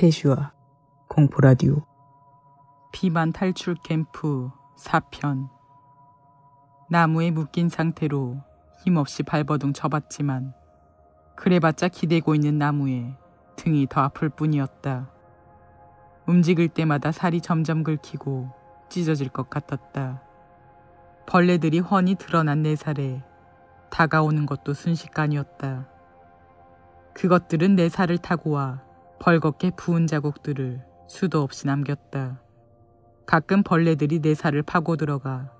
스테슈와 공포라디오 비만 탈출 캠프 4편. 나무에 묶인 상태로 힘없이 발버둥 쳐봤지만 그래봤자 기대고 있는 나무에 등이 더 아플 뿐이었다. 움직일 때마다 살이 점점 긁히고 찢어질 것 같았다. 벌레들이 훤히 드러난 내 살에 다가오는 것도 순식간이었다. 그것들은 내 살을 타고 와 벌겋게 부은 자국들을 수도 없이 남겼다. 가끔 벌레들이 내 살을 파고 들어가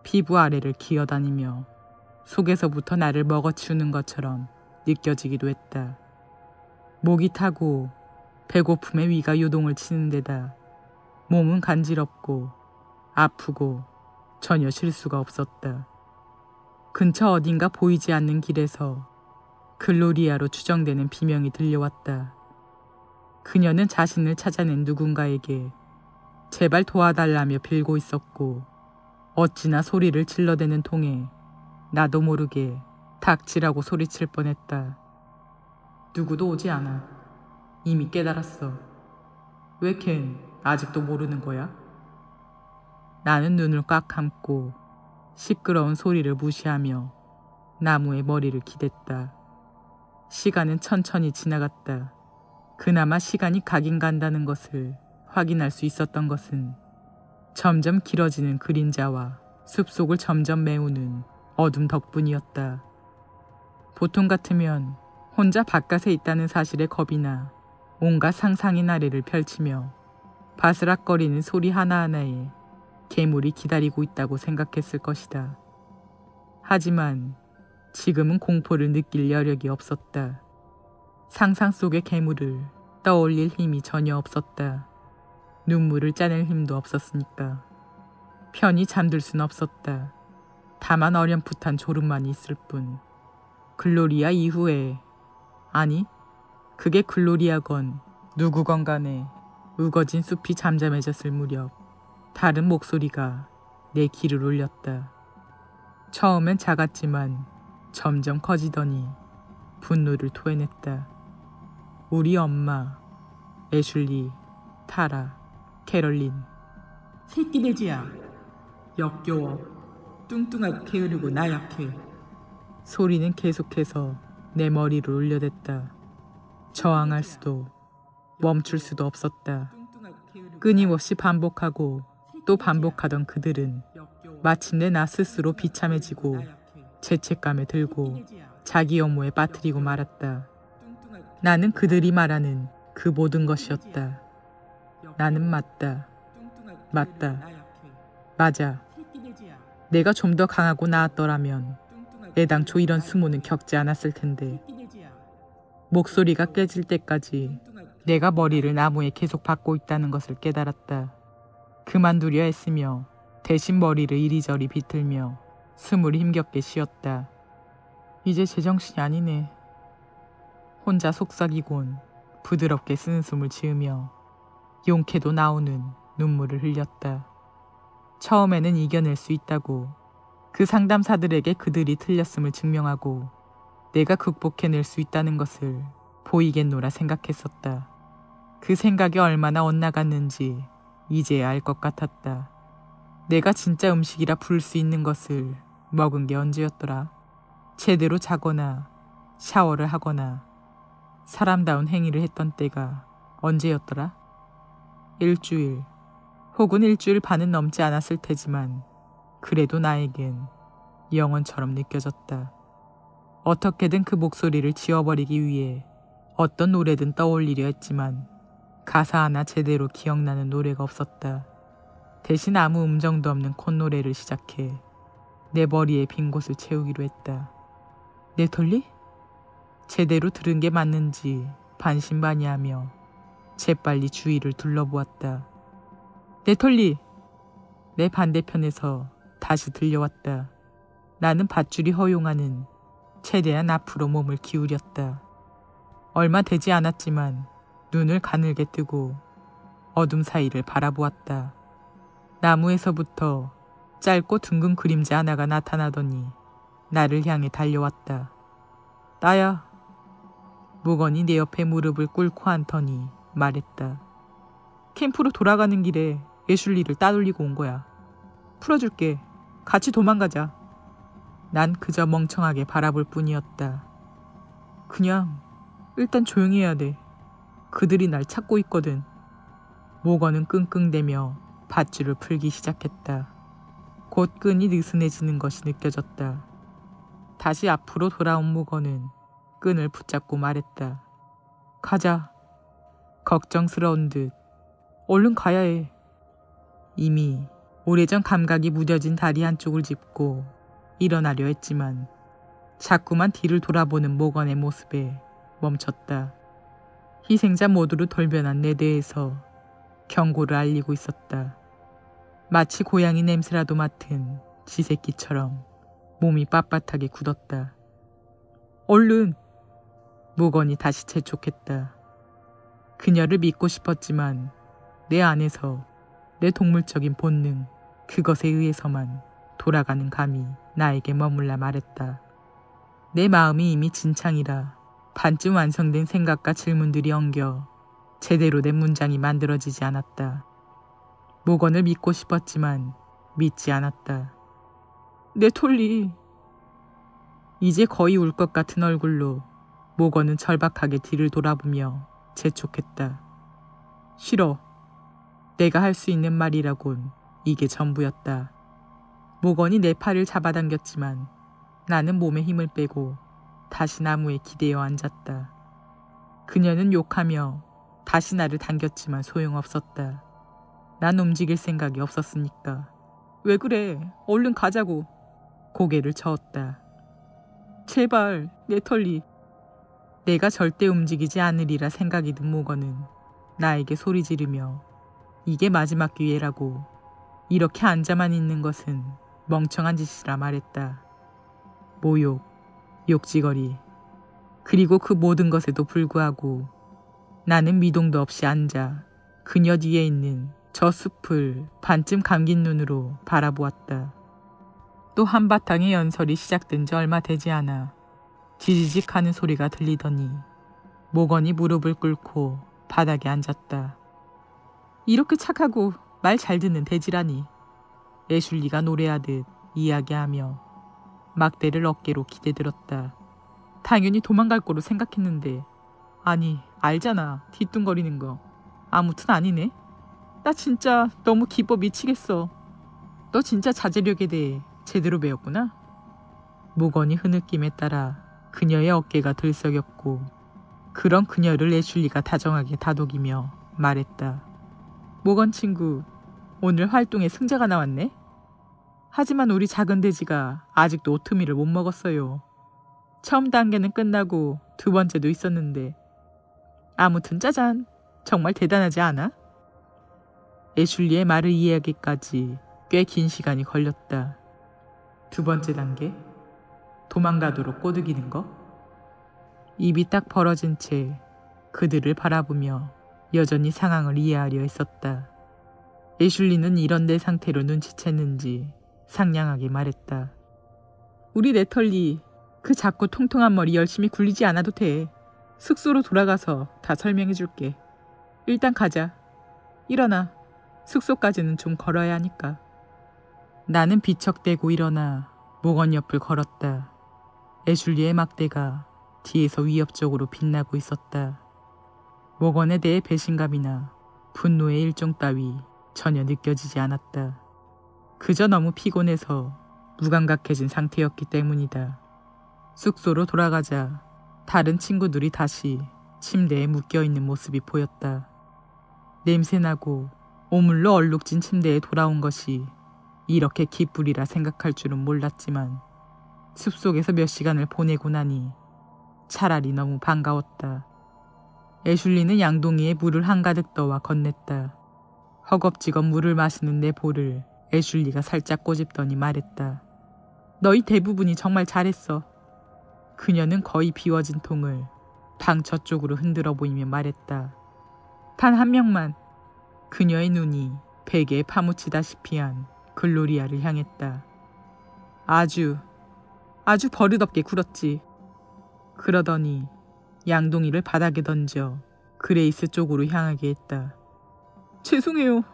피부 아래를 기어다니며 속에서부터 나를 먹어치우는 것처럼 느껴지기도 했다. 목이 타고 배고픔에 위가 요동을 치는 데다 몸은 간지럽고 아프고 전혀 쉴 수가 없었다. 근처 어딘가 보이지 않는 길에서 글로리아로 추정되는 비명이 들려왔다. 그녀는 자신을 찾아낸 누군가에게 제발 도와달라며 빌고 있었고 어찌나 소리를 질러대는 통에 나도 모르게 닥치라고 소리칠 뻔했다. 누구도 오지 않아. 이미 깨달았어. 왜 걘 아직도 모르는 거야? 나는 눈을 꽉 감고 시끄러운 소리를 무시하며 나무에 머리를 기댔다. 시간은 천천히 지나갔다. 그나마 시간이 가긴 간다는 것을 확인할 수 있었던 것은 점점 길어지는 그림자와 숲속을 점점 메우는 어둠 덕분이었다. 보통 같으면 혼자 바깥에 있다는 사실에 겁이 나 온갖 상상의 나래를 펼치며 바스락거리는 소리 하나하나에 괴물이 기다리고 있다고 생각했을 것이다. 하지만 지금은 공포를 느낄 여력이 없었다. 상상 속의 괴물을 떠올릴 힘이 전혀 없었다. 눈물을 짜낼 힘도 없었으니까. 편히 잠들 순 없었다. 다만 어렴풋한 졸음만 있을 뿐. 글로리아 이후에, 아니, 그게 글로리아건 누구건 간에 우거진 숲이 잠잠해졌을 무렵 다른 목소리가 내 귀를 울렸다. 처음엔 작았지만 점점 커지더니 분노를 토해냈다. 우리 엄마, 애슐리, 타라, 캐럴린. 새끼 돼지야. 역겨워. 뚱뚱하고 게으르고 나약해. 소리는 계속해서 내 머리를 울려댔다. 저항할 수도 멈출 수도 없었다. 끊임없이 반복하고 또 반복하던 그들은 마침내 나 스스로 비참해지고 죄책감에 들고 자기 업무에 빠뜨리고 말았다. 나는 그들이 말하는 그 모든 것이었다. 나는 맞다. 맞아. 내가 좀 더 강하고 나았더라면 애당초 이런 수모는 겪지 않았을 텐데. 목소리가 깨질 때까지 내가 머리를 나무에 계속 박고 있다는 것을 깨달았다. 그만두려 했으며 대신 머리를 이리저리 비틀며 숨을 힘겹게 쉬었다. 이제 제정신이 아니네. 혼자 속삭이곤 부드럽게 쓰는 숨을 지으며 용케도 나오는 눈물을 흘렸다. 처음에는 이겨낼 수 있다고, 그 상담사들에게 그들이 틀렸음을 증명하고 내가 극복해낼 수 있다는 것을 보이겠노라 생각했었다. 그 생각이 얼마나 엇나갔는지 이제야 알 것 같았다. 내가 진짜 음식이라 부를 수 있는 것을 먹은 게 언제였더라? 제대로 자거나 샤워를 하거나 사람다운 행위를 했던 때가 언제였더라? 일주일 혹은 일주일 반은 넘지 않았을 테지만 그래도 나에겐 영원처럼 느껴졌다. 어떻게든 그 목소리를 지워버리기 위해 어떤 노래든 떠올리려 했지만 가사 하나 제대로 기억나는 노래가 없었다. 대신 아무 음정도 없는 콧노래를 시작해 내 머리의 빈 곳을 채우기로 했다. 네털리? 제대로 들은 게 맞는지 반신반의하며 재빨리 주위를 둘러보았다. 네털리! 내 반대편에서 다시 들려왔다. 나는 밧줄이 허용하는 최대한 앞으로 몸을 기울였다. 얼마 되지 않았지만 눈을 가늘게 뜨고 어둠 사이를 바라보았다. 나무에서부터 짧고 둥근 그림자 하나가 나타나더니 나를 향해 달려왔다. 나야. 무건이 내 옆에 무릎을 꿇고 앉더니 말했다. 캠프로 돌아가는 길에 애슐리를 따돌리고 온 거야. 풀어줄게. 같이 도망가자. 난 그저 멍청하게 바라볼 뿐이었다. 그냥 일단 조용히 해야 돼. 그들이 날 찾고 있거든. 모건은 끙끙대며 밧줄을 풀기 시작했다. 곧 끈이 느슨해지는 것이 느껴졌다. 다시 앞으로 돌아온 모건은 끈을 붙잡고 말했다. 가자. 걱정스러운 듯. 얼른 가야 해. 이미 오래전 감각이 무뎌진 다리 한쪽을 짚고 일어나려 했지만 자꾸만 뒤를 돌아보는 모건의 모습에 멈췄다. 희생자 모두로 돌변한 내 뇌에서 경고를 알리고 있었다. 마치 고양이 냄새라도 맡은 쥐새끼처럼 몸이 빳빳하게 굳었다. 얼른! 모건이 다시 재촉했다. 그녀를 믿고 싶었지만 내 안에서 내 동물적인 본능, 그것에 의해서만 돌아가는 감이 나에게 머물라 말했다. 내 마음이 이미 진창이라 반쯤 완성된 생각과 질문들이 엉겨 제대로 된 문장이 만들어지지 않았다. 모건을 믿고 싶었지만 믿지 않았다. 내 톨리. 이제 거의 울 것 같은 얼굴로 모건은 절박하게 뒤를 돌아보며 재촉했다. 싫어. 내가 할 수 있는 말이라곤 이게 전부였다. 모건이 내 팔을 잡아당겼지만 나는 몸에 힘을 빼고 다시 나무에 기대어 앉았다. 그녀는 욕하며 다시 나를 당겼지만 소용없었다. 난 움직일 생각이 없었으니까. 왜 그래? 얼른 가자고. 고개를 저었다. 제발, 내 털리. 내가 절대 움직이지 않으리라 생각이 든 모건은 나에게 소리 지르며 이게 마지막 기회라고, 이렇게 앉아만 있는 것은 멍청한 짓이라 말했다. 모욕, 욕지거리, 그리고 그 모든 것에도 불구하고 나는 미동도 없이 앉아 그녀 뒤에 있는 저 숲을 반쯤 감긴 눈으로 바라보았다. 또 한바탕의 연설이 시작된 지 얼마 되지 않아 지지직 하는 소리가 들리더니 모건이 무릎을 꿇고 바닥에 앉았다. 이렇게 착하고 말 잘 듣는 돼지라니. 애슐리가 노래하듯 이야기하며 막대를 어깨로 기대들었다. 당연히 도망갈 거로 생각했는데, 아니 알잖아, 뒤뚱거리는 거. 아무튼 아니네. 나 진짜 너무 기뻐 미치겠어. 너 진짜 자제력에 대해 제대로 배웠구나. 모건이 흐느낌에 따라 그녀의 어깨가 들썩였고 그런 그녀를 애슐리가 다정하게 다독이며 말했다. 모건 친구, 오늘 활동에 승자가 나왔네. 하지만 우리 작은 돼지가 아직도 오트밀을 못 먹었어요. 처음 단계는 끝나고 두 번째도 있었는데. 아무튼 짜잔, 정말 대단하지 않아? 애슐리의 말을 이해하기까지 꽤 긴 시간이 걸렸다. 두 번째 단계? 도망가도록 꼬드기는 거? 입이 딱 벌어진 채 그들을 바라보며 여전히 상황을 이해하려 했었다. 애슐리는 이런 내 상태로 눈치챘는지 상냥하게 말했다. 우리 네털리, 그 작고 통통한 머리 열심히 굴리지 않아도 돼. 숙소로 돌아가서 다 설명해줄게. 일단 가자. 일어나. 숙소까지는 좀 걸어야 하니까. 나는 비척대고 일어나 모건 옆을 걸었다. 애슐리의 막대가 뒤에서 위협적으로 빛나고 있었다. 모건에 대해 배신감이나 분노의 일종 따위 전혀 느껴지지 않았다. 그저 너무 피곤해서 무감각해진 상태였기 때문이다. 숙소로 돌아가자 다른 친구들이 다시 침대에 묶여있는 모습이 보였다. 냄새나고 오물로 얼룩진 침대에 돌아온 것이 이렇게 기쁘리라 생각할 줄은 몰랐지만 숲속에서 몇 시간을 보내고 나니 차라리 너무 반가웠다. 애슐리는 양동이에 물을 한가득 떠와 건넸다. 허겁지겁 물을 마시는 내 볼을 애슐리가 살짝 꼬집더니 말했다. 너희 대부분이 정말 잘했어. 그녀는 거의 비워진 통을 방 저쪽으로 흔들어 보이며 말했다. 단 한 명만. 그녀의 눈이 베개에 파묻히다시피 한 글로리아를 향했다. 아주 버릇없게 굴었지. 그러더니 양동이를 바닥에 던져 그레이스 쪽으로 향하게 했다. 죄송해요.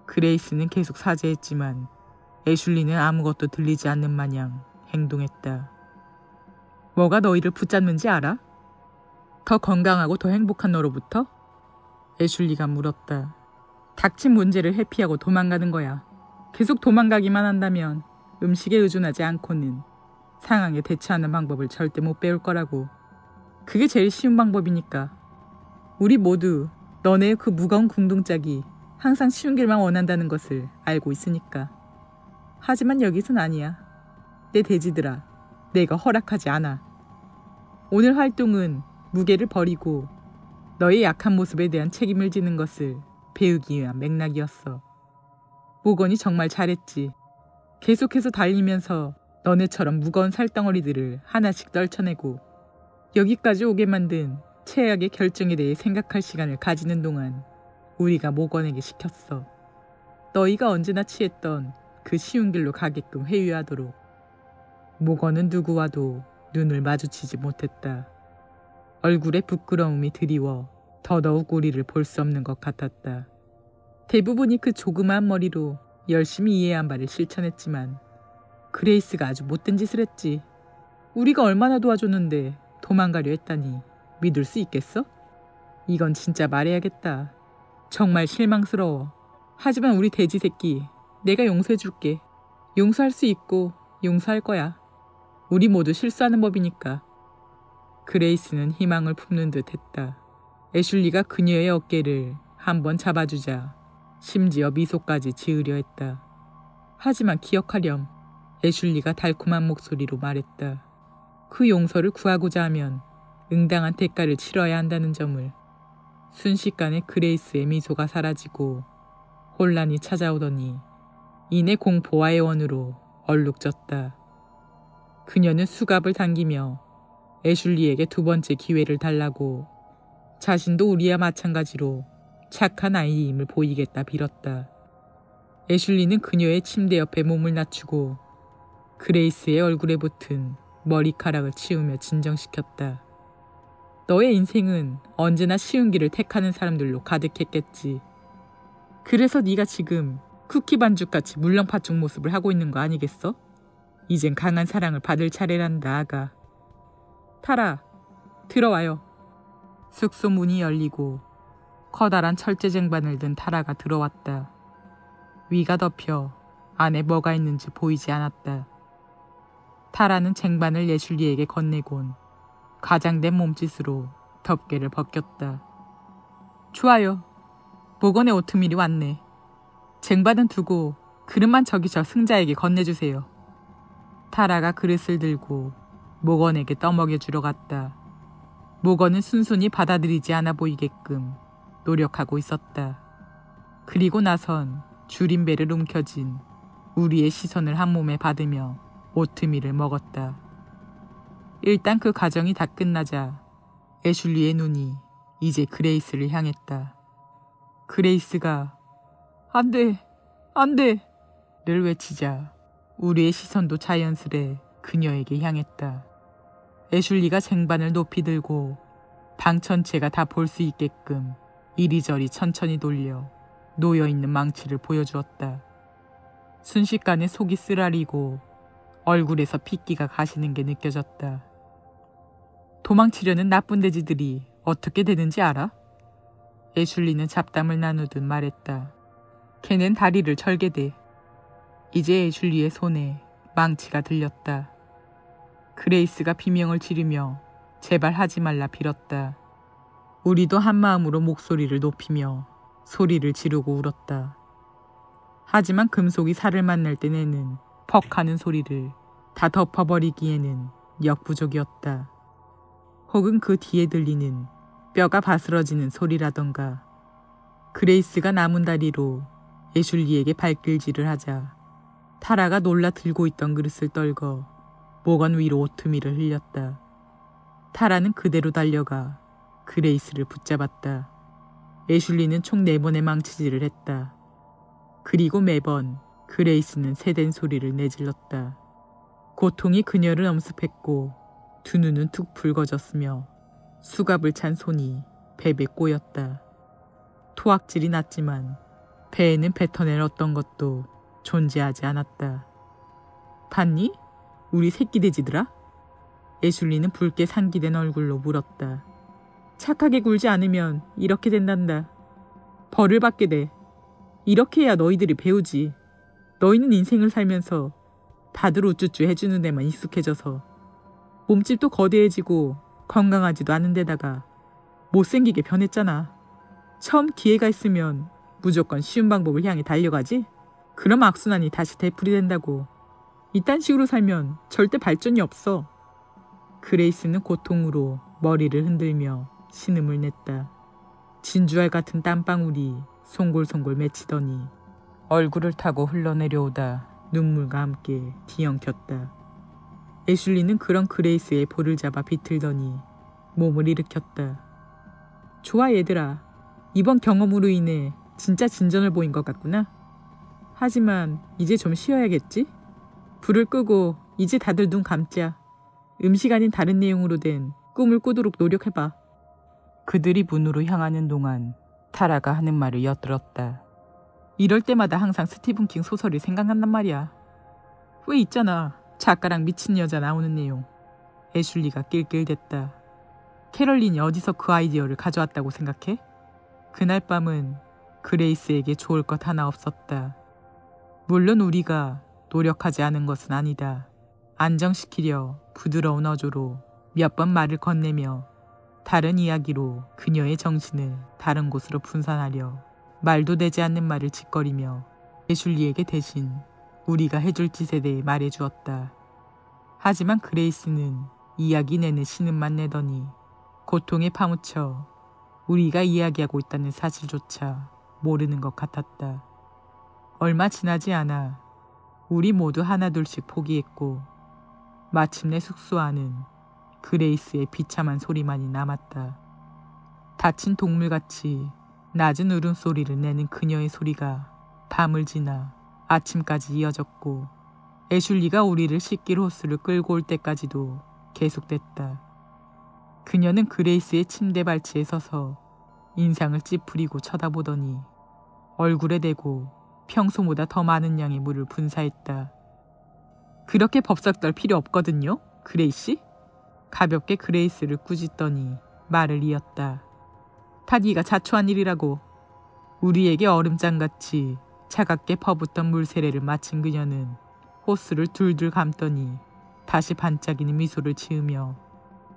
그레이스는 계속 사죄했지만 애슐리는 아무것도 들리지 않는 마냥 행동했다. 뭐가 너희를 붙잡는지 알아? 더 건강하고 더 행복한 너로부터? 애슐리가 물었다. 닥친 문제를 회피하고 도망가는 거야. 계속 도망가기만 한다면 음식에 의존하지 않고는 상황에 대처하는 방법을 절대 못 배울 거라고. 그게 제일 쉬운 방법이니까. 우리 모두 너네의 그 무거운 궁둥짝이 항상 쉬운 길만 원한다는 것을 알고 있으니까. 하지만 여기선 아니야. 내 돼지들아, 내가 허락하지 않아. 오늘 활동은 무게를 버리고 너의 약한 모습에 대한 책임을 지는 것을 배우기 위한 맥락이었어. 모건이 정말 잘했지. 계속해서 달리면서 너네처럼 무거운 살덩어리들을 하나씩 떨쳐내고 여기까지 오게 만든 최악의 결정에 대해 생각할 시간을 가지는 동안 우리가 모건에게 시켰어. 너희가 언제나 취했던 그 쉬운 길로 가게끔 회유하도록. 모건은 누구와도 눈을 마주치지 못했다. 얼굴에 부끄러움이 드리워 더더욱 우리를 볼 수 없는 것 같았다. 대부분이 그 조그마한 머리로 열심히 이해한 바를 실천했지만 그레이스가 아주 못된 짓을 했지. 우리가 얼마나 도와줬는데 도망가려 했다니 믿을 수 있겠어? 이건 진짜 말해야겠다. 정말 실망스러워. 하지만 우리 돼지 새끼, 내가 용서해줄게. 용서할 수 있고 용서할 거야. 우리 모두 실수하는 법이니까. 그레이스는 희망을 품는 듯 했다. 애슐리가 그녀의 어깨를 한번 잡아주자 심지어 미소까지 지으려 했다. 하지만 기억하렴. 애슐리가 달콤한 목소리로 말했다. 그 용서를 구하고자 하면 응당한 대가를 치러야 한다는 점을. 순식간에 그레이스의 미소가 사라지고 혼란이 찾아오더니 이내 공포와 애원으로 얼룩졌다. 그녀는 수갑을 당기며 애슐리에게 두 번째 기회를 달라고 자신도 우리와 마찬가지로 착한 아이임을 보이겠다 빌었다. 애슐리는 그녀의 침대 옆에 몸을 낮추고 그레이스의 얼굴에 붙은 머리카락을 치우며 진정시켰다. 너의 인생은 언제나 쉬운 길을 택하는 사람들로 가득했겠지. 그래서 네가 지금 쿠키 반죽같이 물렁파죽 모습을 하고 있는 거 아니겠어? 이젠 강한 사랑을 받을 차례란다, 아가. 타라, 들어와요. 숙소 문이 열리고 커다란 철제 쟁반을 든 타라가 들어왔다. 위가 덮여 안에 뭐가 있는지 보이지 않았다. 타라는 쟁반을 애슐리에게 건네곤 가장된 몸짓으로 덮개를 벗겼다. 좋아요. 모건의 오트밀이 왔네. 쟁반은 두고 그릇만 저기 저 승자에게 건네주세요. 타라가 그릇을 들고 모건에게 떠먹여주러 갔다. 모건은 순순히 받아들이지 않아 보이게끔 노력하고 있었다. 그리고 나선 줄임배를 움켜쥔 우리의 시선을 한 몸에 받으며 오트밀을 먹었다. 일단 그 과정이 다 끝나자 애슐리의 눈이 이제 그레이스를 향했다. 그레이스가 안 돼, 안 돼! 를 외치자 우리의 시선도 자연스레 그녀에게 향했다. 애슐리가 쟁반을 높이 들고 방 전체가 다 볼 수 있게끔 이리저리 천천히 돌려 놓여있는 망치를 보여주었다. 순식간에 속이 쓰라리고 얼굴에서 핏기가 가시는 게 느껴졌다. 도망치려는 나쁜 돼지들이 어떻게 되는지 알아? 애슐리는 잡담을 나누듯 말했다. 걔는 다리를 절개대. 이제 애슐리의 손에 망치가 들렸다. 그레이스가 비명을 지르며 제발 하지 말라 빌었다. 우리도 한마음으로 목소리를 높이며 소리를 지르고 울었다. 하지만 금속이 살을 만날 때 내는 퍽 하는 소리를 다 덮어버리기에는 역부족이었다. 혹은 그 뒤에 들리는 뼈가 바스러지는 소리라던가. 그레이스가 남은 다리로 애슐리에게 발길질을 하자 타라가 놀라 들고 있던 그릇을 떨궈 모건 위로 오트밀을 흘렸다. 타라는 그대로 달려가 그레이스를 붙잡았다. 애슐리는 총 4번의 망치질을 했다. 그리고 매번 그레이스는 새된 소리를 내질렀다. 고통이 그녀를 엄습했고 두 눈은 툭 붉어졌으며 수갑을 찬 손이 배 꼬였다. 토악질이 났지만 배에는 뱉어낼 어떤 것도 존재하지 않았다. 봤니? 우리 새끼 돼지들아? 애슐리는 붉게 상기된 얼굴로 물었다. 착하게 굴지 않으면 이렇게 된단다. 벌을 받게 돼. 이렇게 해야 너희들이 배우지. 너희는 인생을 살면서 다들 우쭈쭈 해주는 데만 익숙해져서 몸집도 거대해지고 건강하지도 않은 데다가 못생기게 변했잖아. 처음 기회가 있으면 무조건 쉬운 방법을 향해 달려가지? 그럼 악순환이 다시 되풀이 된다고. 이딴 식으로 살면 절대 발전이 없어. 그레이스는 고통으로 머리를 흔들며 신음을 냈다. 진주알 같은 땀방울이 송골송골 맺히더니 얼굴을 타고 흘러내려오다 눈물과 함께 뒤엉켰다. 애슐리는 그런 그레이스의 볼을 잡아 비틀더니 몸을 일으켰다. 좋아 얘들아. 이번 경험으로 인해 진짜 진전을 보인 것 같구나. 하지만 이제 좀 쉬어야겠지? 불을 끄고 이제 다들 눈 감자. 음식 아닌 다른 내용으로 된 꿈을 꾸도록 노력해봐. 그들이 문으로 향하는 동안 타라가 하는 말을 엿들었다. 이럴 때마다 항상 스티븐 킹 소설이 생각난단 말이야. 왜 있잖아. 작가랑 미친 여자 나오는 내용. 애슐리가 낄낄댔다. 캐럴린이 어디서 그 아이디어를 가져왔다고 생각해? 그날 밤은 그레이스에게 좋을 것 하나 없었다. 물론 우리가 노력하지 않은 것은 아니다. 안정시키려 부드러운 어조로 몇 번 말을 건네며 다른 이야기로 그녀의 정신을 다른 곳으로 분산하려 말도 되지 않는 말을 짓거리며 애슐리에게 대신 우리가 해줄 짓에 대해 말해주었다. 하지만 그레이스는 이야기 내내 신음만 내더니 고통에 파묻혀 우리가 이야기하고 있다는 사실조차 모르는 것 같았다. 얼마 지나지 않아 우리 모두 하나둘씩 포기했고 마침내 숙소 안은 그레이스의 비참한 소리만이 남았다. 다친 동물같이 낮은 울음소리를 내는 그녀의 소리가 밤을 지나 아침까지 이어졌고 애슐리가 우리를 씻길 호스를 끌고 올 때까지도 계속됐다. 그녀는 그레이스의 침대 발치에 서서 인상을 찌푸리고 쳐다보더니 얼굴에 대고 평소보다 더 많은 양의 물을 분사했다. 그렇게 법석 떨 필요 없거든요, 그레이씨? 가볍게 그레이스를 꾸짖더니 말을 이었다. 다 네가 자초한 일이라고. 우리에게 얼음장같이 차갑게 퍼붓던 물 세례를 마친 그녀는 호스를 둘둘 감더니 다시 반짝이는 미소를 지으며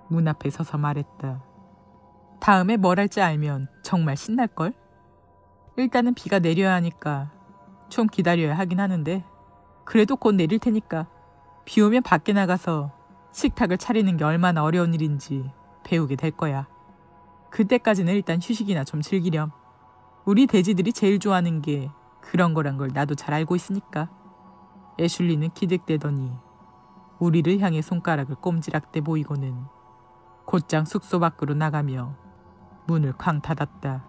문 앞에 서서 말했다. 다음에 뭘 할지 알면 정말 신날걸? 일단은 비가 내려야 하니까 좀 기다려야 하긴 하는데 그래도 곧 내릴 테니까 비 오면 밖에 나가서 식탁을 차리는 게 얼마나 어려운 일인지 배우게 될 거야. 그때까지는 일단 휴식이나 좀 즐기렴. 우리 돼지들이 제일 좋아하는 게 그런 거란 걸 나도 잘 알고 있으니까. 애슐리는 기득대더니 우리를 향해 손가락을 꼼지락대 보이고는 곧장 숙소 밖으로 나가며 문을 쾅 닫았다.